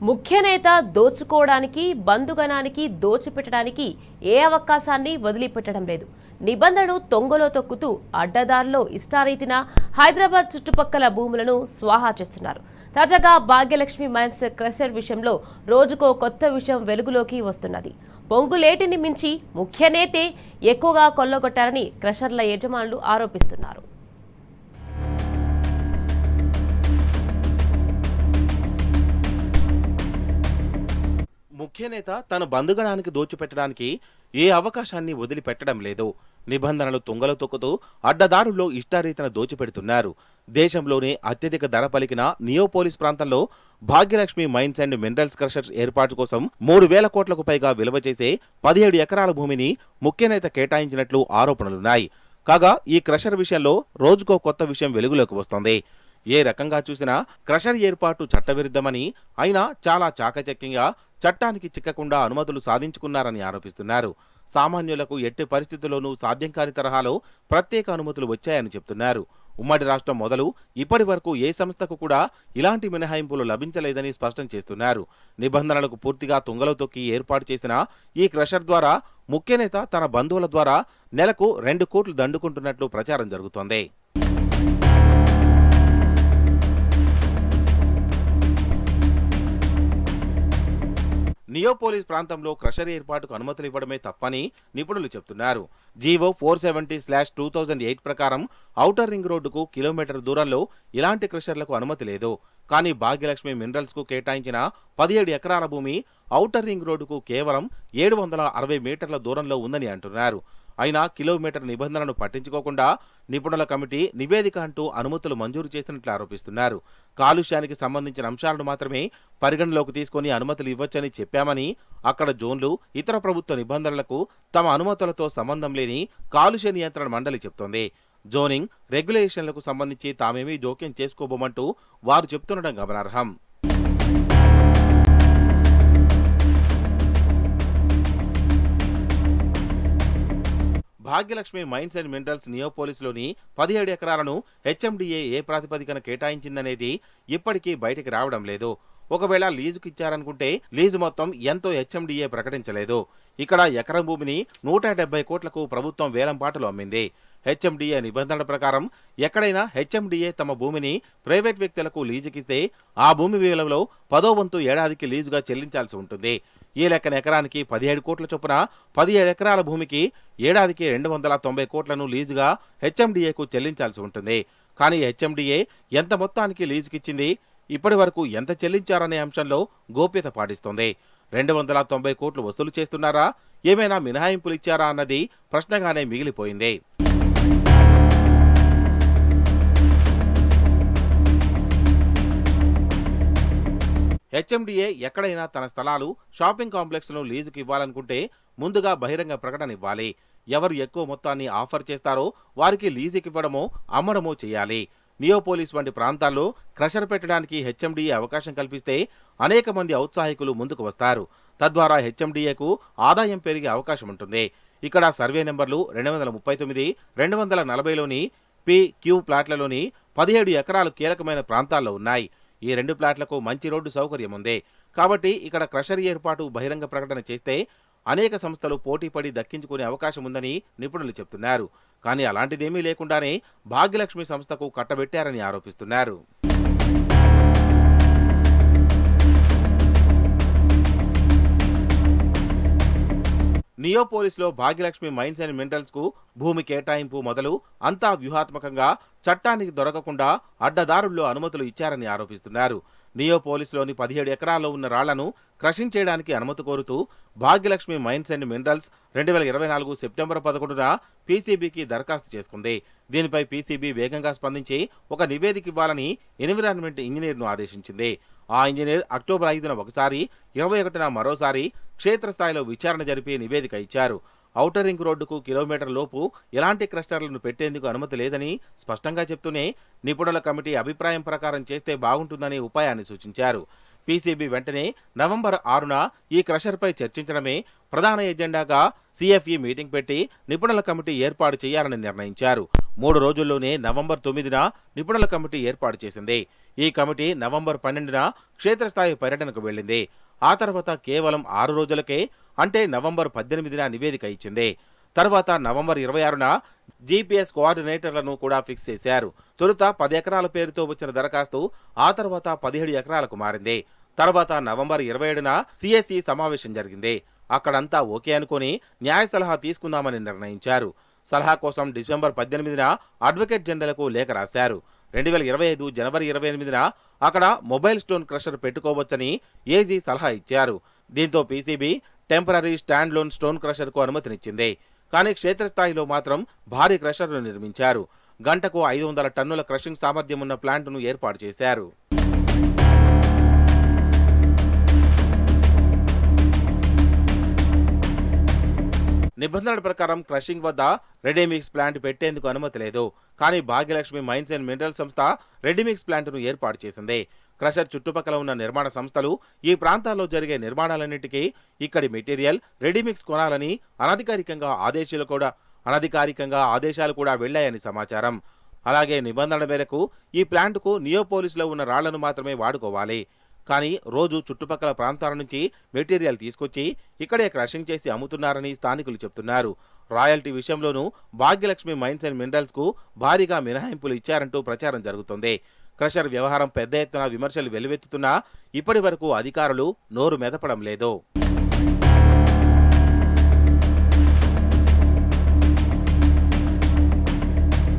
ముఖ్య నేత దోచుకోవడానికి బంధుగణానికి దోచిపెట్టడానికి ఏ అవకాశాన్ని వదిలిపెట్టడం లేదు. నిబంధనలు తొంగలో తొక్కుతూ అడ్డదారిలో ఇష్టారీతిన హైదరాబాద్ చుట్టుపక్కల భూములను స్వాహా చేస్తున్నారు. తాజాగా భాగ్యలక్ష్మి మైన్స్ క్రషర్ విషయంలో రోజుకో కొత్త విషయం వెలుగులోకి వస్తున్నది. పొంగులేటిని మించి ముఖ్య నేతే ఎక్కువగా కొల్లగొట్టారని క్రషర్ల యజమానులు ఆరోపిస్తున్నారు. ముఖ్య నేత తన బంధుగణానికి దోచిపెట్టడానికి ఏ అవకాశాన్ని వదిలిపెట్టడం లేదు. నిబంధనలు తుంగలో తొక్కుతూ అడ్డదారుల్లో ఇష్టారీతన దోచిపెడుతున్నారు. దేశంలోనే అత్యధిక ధర పలికిన నియోపోలిస్ ప్రాంతంలో Bhagyalakshmi mines and minerals crushers ఏర్పాటు కోసం 3,000 కోట్లకు పైగా విలువ చేసే 17 ఎకరాల భూమిని ముఖ్య నేత కేటాయించినట్లు ఆరోపణలున్నాయి. కాగా ఈ క్రషర్ విషయంలో రోజుకో కొత్త విషయం వెలుగులోకి వస్తోంది. ఏ రకంగా చూసినా క్రషర్ ఏర్పాటు చట్టవిరుద్ధమని, అయినా చాలా చాకచక్యంగా చట్టానికి చిక్కకుండా అనుమతులు సాధించుకున్నారని ఆరోపిస్తున్నారు. సామాన్యులకు ఎట్టి పరిస్థితుల్లోనూ సాధ్యం కాని తరహాలో ప్రత్యేక అనుమతులు వచ్చాయని చెప్తున్నారు. ఉమ్మడి రాష్ట్రం మొదలు ఇప్పటి వరకు ఏ సంస్థకు కూడా ఇలాంటి మినహాయింపులు లభించలేదని స్పష్టం చేస్తున్నారు. నిబంధనలకు పూర్తిగా తుంగలో తొక్కి ఏర్పాటు చేసిన ఈ క్రషర్ ద్వారా ముఖ్యనేత తన బంధువుల ద్వారా నెలకు 2 కోట్లు దండుకుంటున్నట్లు ప్రచారం జరుగుతోంది. నియోపోలిస్ ప్రాంతంలో క్రషర్ ఏర్పాటుకు అనుమతులు ఇవ్వడమే తప్పని నిపుణులు చెబుతున్నారు. జీవో 470/2008 ప్రకారం ఔటర్ రింగ్ రోడ్డుకు కిలోమీటర్ దూరంలో ఇలాంటి క్రషర్లకు అనుమతి లేదు. కానీ భాగ్యలక్ష్మి మినరల్స్ కు కేటాయించిన 17 ఎకరాల భూమి ఔటర్ రింగ్ రోడ్డుకు కేవలం 760 మీటర్ల దూరంలో ఉందని అంటున్నారు. అయినా కిలోమీటర్ నిబంధనలను పట్టించుకోకుండా నిపుణుల కమిటీ నివేదిక అంటూ అనుమతులు మంజూరు చేసినట్లు ఆరోపిస్తున్నారు. కాలుష్యానికి సంబంధించిన అంశాలను మాత్రమే పరిగణలోకి తీసుకుని అనుమతులు ఇవ్వొచ్చని చెప్పామని, అక్కడ జోన్లు, ఇతర ప్రభుత్వ నిబంధనలకు తమ అనుమతులతో సంబంధం లేని కాలుష్య నియంత్రణ మండలి చెబుతోంది. జోనింగ్, రెగ్యులేషన్లకు సంబంధించి తామేమీ జోక్యం చేసుకోబోమంటూ వారు చెబుతుండడం గమనార్హం. భాగ్యలక్ష్మి మైన్స్ అండ్ మినరల్స్ నియోపోలిస్లోని 17 ఎకరాలను హెచ్ఎండిఏ ఏ ప్రాతిపదికన కేటాయించిందనేది ఇప్పటికీ బయటికి రావడం లేదు. ఒకవేళ లీజుకు ఇచ్చారనుకుంటే లీజు మొత్తం ఎంతో హెచ్ఎండిఏ ప్రకటించలేదు. ఇక్కడ ఎకరం భూమిని 170 కోట్లకు ప్రభుత్వం వేలంపాటలు అమ్మింది. హెచ్ఎండిఏ నిబంధనల ప్రకారం ఎక్కడైనా హెచ్ఎండిఏ తమ భూమిని ప్రైవేట్ వ్యక్తులకు లీజుకిస్తే ఆ భూమి విలువలో 10వ వంతు ఏడాదికి లీజుగా చెల్లించాల్సి ఉంటుంది. ఈ లెక్కన ఎకరానికి 17 కోట్ల చొప్పున 17 ఎకరాల భూమికి ఏడాదికి 290 కోట్లను లీజుగా హెచ్ఎండిఏకు చెల్లించాల్సి ఉంటుంది. కానీ హెచ్ఎండిఏ ఎంత మొత్తానికి లీజుకిచ్చింది, ఇప్పటి వరకు ఎంత చెల్లించారనే అంశంలో గోప్యత పాటిస్తోంది. 290 కోట్లు వసూలు చేస్తున్నారా, ఏమైనా మినహాయింపులు ఇచ్చారా అన్నది ప్రశ్నగానే మిగిలిపోయింది. హెచ్ఎండిఏ ఎక్కడైనా తన స్థలాలు, షాపింగ్ కాంప్లెక్స్లను లీజుకు ఇవ్వాలనుకుంటే ముందుగా బహిరంగ ప్రకటన ఇవ్వాలి. ఎవరు ఎక్కువ మొత్తాన్ని ఆఫర్ చేస్తారో వారికి లీజుకి ఇవ్వడమో అమ్మడమో చేయాలి. నియోపోలిస్ వంటి ప్రాంతాల్లో క్రషర్ పెట్టడానికి హెచ్ఎండిఏ అవకాశం కల్పిస్తే అనేక మంది ఔత్సాహికులు ముందుకు వస్తారు. తద్వారా హెచ్ఎండిఏకు ఆదాయం పెరిగే అవకాశం ఉంటుంది. ఇక్కడ సర్వే నెంబర్లు 239, 240లోని PQ ప్లాట్లలోని 17 ఎకరాలు కీలకమైన ప్రాంతాల్లో ఉన్నాయి. ఈ 2 ప్లాట్లకు మంచి రోడ్డు సౌకర్యం ఉంది. కాబట్టి ఇక్కడ క్రషర్ ఏర్పాటు బహిరంగ ప్రకటన చేస్తే అనేక సంస్థలు పోటీపడి దక్కించుకునే అవకాశం ఉందని నిపుణులు చెబుతున్నారు. కానీ అలాంటిదేమీ లేకుండానే భాగ్యలక్ష్మి సంస్థకు కట్టబెట్టారని ఆరోపిస్తున్నారు. నియోపోలిస్లో భాగ్యలక్ష్మి మైన్స్ అండ్ మినరల్స్ కు భూమి కేటాయింపు మొదలు అంతా వ్యూహాత్మకంగా చట్టానికి దొరకకుండా అడ్డదారుల్లో అనుమతులు ఇచ్చారని ఆరోపిస్తున్నారు. నియోపోలిస్లోని 17 ఎకరాల్లో ఉన్న రాళ్లను క్రషింగ్ చేయడానికి అనుమతి కోరుతూ Bhagyalakshmi mines and minerals 2024 September 11న పీసీబీకి దరఖాస్తు చేసుకుంది. దీనిపై పీసీబీ వేగంగా స్పందించి ఒక నివేదిక ఇవ్వాలని ఎన్విరాన్మెంట్ ఇంజనీర్ను ఆదేశించింది. ఆ ఇంజనీర్ అక్టోబర్ 5న ఒకసారి, 21న మరోసారి క్షేత్రస్థాయిలో విచారణ జరిపి నివేదిక ఇచ్చారు. ఔటర్ రింగ్ రోడ్డుకు కిలోమీటర్ లోపు ఎలాంటి క్లస్టర్లను పెట్టేందుకు అనుమతి లేదని స్పష్టంగా చెప్తూనే నిపుణుల కమిటీ అభిప్రాయం ప్రకారం చేస్తే బాగుంటుందనే ఉపాయాన్ని సూచించారు. పీసీబీ వెంటనే నవంబర్ 6న ఈ క్రషర్పై చర్చించడమే ప్రధాన ఎజెండాగా సిఎఫ్ఈ మీటింగ్ పెట్టి నిపుణుల కమిటీ ఏర్పాటు చేయాలని నిర్ణయించారు. 3 రోజుల్లోనే నవంబర్ 9న నిపుణుల కమిటీ ఏర్పాటు చేసింది. ఈ కమిటీ నవంబర్ 12న క్షేత్రస్థాయి పర్యటనకు వెళ్లింది. ఆ తర్వాత కేవలం 6 రోజులకే అంటే నవంబర్ 18న నివేదిక ఇచ్చింది. తర్వాత నవంబర్ 26న జీపీఎస్ కోఆర్డినేటర్లను కూడా ఫిక్స్ చేశారు. తొలుత 10 ఎకరాల పేరుతో వచ్చిన దరఖాస్తు ఆ తర్వాత 17 ఎకరాలకు మారింది. తర్వాత నవంబర్ 27న సిఎస్ఈ సమావేశం జరిగింది. అక్కడంతా ఓకే అనుకుని న్యాయ సలహా తీసుకుందామని నిర్ణయించారు. సలహా కోసం డిసెంబర్ 18న అడ్వకేట్ జనరల్కు లేఖ రాశారు. 2025 జనవరి 28న అక్కడ మొబైల్ స్టోన్ క్రషర్ పెట్టుకోవచ్చని ఏజీ సలహా ఇచ్చారు. దీంతో PCB temporary standalone క్రషర్కు అనుమతినిచ్చింది. కానీ క్షేత్రస్థాయిలో మాత్రం భారీ క్రషర్ను నిర్మించారు. గంటకు 500 టన్నుల క్రషింగ్ సామర్థ్యం ఉన్న ప్లాంటును ఏర్పాటు చేశారు. నిబంధనల ప్రకారం క్రషింగ్ వద్ద రెడీమిక్స్ ప్లాంట్ పెట్టేందుకు అనుమతి లేదు. కానీ భాగ్యలక్ష్మి మైన్స్ అండ్ మినరల్ సంస్థ రెడీమిక్స్ ప్లాంట్ను ఏర్పాటు చేసింది. క్రషర్ చుట్టుపక్కల ఉన్న నిర్మాణ సంస్థలు ఈ ప్రాంతాల్లో జరిగే నిర్మాణాలన్నింటికీ ఇక్కడి మెటీరియల్ రెడీమిక్స్ కొనాలని అనధికారికంగా ఆదేశాలు కూడా వెళ్లాయని సమాచారం. అలాగే నిబంధనల మేరకు ఈ ప్లాంట్కు నియోపోలిస్లో ఉన్న రాళ్లను మాత్రమే వాడుకోవాలి. కానీ రోజు చుట్టుపక్కల ప్రాంతాల నుంచి మెటీరియల్ తీసుకొచ్చి ఇక్కడే క్రషింగ్ చేసి అమ్ముతున్నారని స్థానికులు చెప్తున్నారు. రాయల్టీ విషయంలోనూ భాగ్యలక్ష్మి మైన్స్ అండ్ మినరల్స్ కు భారీగా మినహాయింపులు ఇచ్చారంటూ ప్రచారం జరుగుతోంది. క్రషర్ వ్యవహారం పెద్ద ఎత్తున విమర్శలు వెల్లువెత్తుతున్నా ఇప్పటి వరకు అధికారులు నోరు మెదపడం లేదు.